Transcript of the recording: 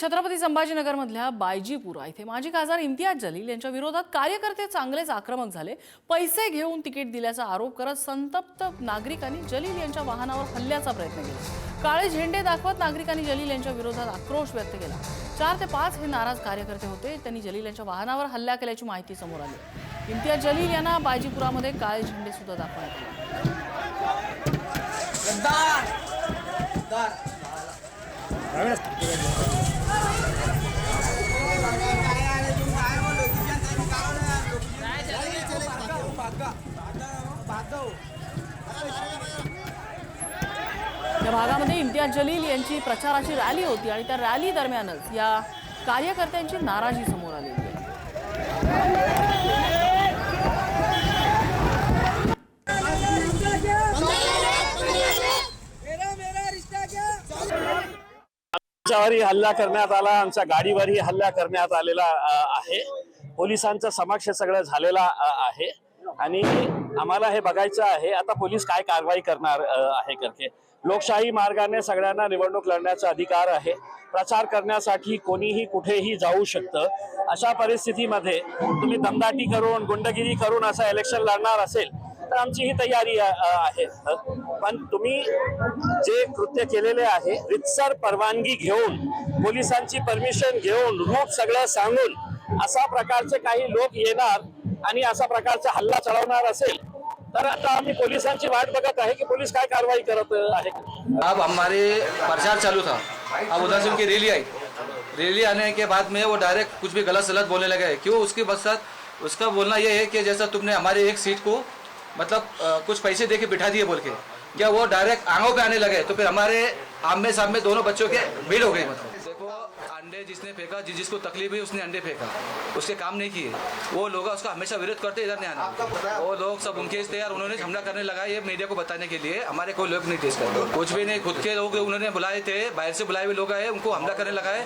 छत्रपती संभाजीनगरमधल्या बायजीपुरा इथे माजी खासदार इम्तियाज जलील यांच्या विरोधात कार्यकर्ते चांगलेच आक्रमक झाले। पैसे घेऊन तिकीट दिल्याचा आरोप करत संतप्त नागरिकांनी जलील यांच्या वाहनावर हल्ल्याचा प्रयत्न केला। काळे झेंडे दाखवत नागरिकांनी जलील यांच्या विरोधात आक्रोश व्यक्त केला। 4 ते 5 हे नाराज कार्यकर्ते होते। त्यांनी जलील यांच्या वाहनावर हल्ला केल्याची माहिती समोर आली। इम्तियाज जलील यांना बायजीपुरामध्ये काळे झेंडे सुद्धा दाखवण्यात आले। या भागामध्ये इम्तियाज जलील यांची प्रचाराची रॅली होती आणि त्या रॅली दरम्यानच या कार्यकर्त्यांची नाराजी समोर आली। आमच्यावरही हल्ला करण्यात आला, आमच्या गाडीवरही हल्ला करण्यात आलेला आहे। पोलिसांचा समक्ष सगळं झालेला आहे आणि आम्हाला हे बघायचं आहे आता पोलीस काय कारवाई करणार आहे करके। लोकशाही मार्गाने सगळ्यांना निवडणूक लढण्याचा अधिकार आहे। प्रचार करण्यासाठी कोणीही कुठेही जाऊ शकतं। अशा परिस्थितीमध्ये तुम्ही दमदाटी करून गुंडगिरी करून असं इलेक्शन लढणार असेल तर आमची ही तयारी आहे। पण तुम्ही जे कृत्य केलेले आहे रितसर परवानगी घेऊन पोलिसांची परमिशन घेऊन रूट सगळं सांगून अशा प्रकारचे काही लोक येणार आणि अशा प्रकारचा हल्ला चढवणार असेल तर आता आम्ही पोलिसांची वाट बघत आहे की पोलीस काय कारवाई करत आहे। अब हमारे प्रचार चालू था, अब उधर से उनकी रैली आई। रैली आने के बाद में वो डायरेक्ट कुछ भी गलत सलत बोलने लगे। क्यों? उसके पश्चात उसका बोलना ये है कि जैसा तुमने हमारे एक सीट को मतलब कुछ पैसे दे के बिठा दिए बोल के, क्या वो डायरेक्ट आंखों पे आने लगे तो फिर हमारे आमने सामने दोनों बच्चों के भीड़ हो गई। मतलब देखो अंडे जिसने फेंका, जिसको तकलीफ हुई उसने अंडे फेंका, उसके काम नहीं किए। वो लोग उसका हमेशा विरोध करते, इधर नहीं आना। वो लोग सब उनके तैयार, उन्होंने हमला करने लगा ये मीडिया को बताने के लिए। हमारे कोई लोग नहीं थे इसका, कुछ भी नहीं। खुद के लोग उन्होंने बुलाए थे, बाहर से बुलाए हुए लोग आए, उनको हमला करने लगा है।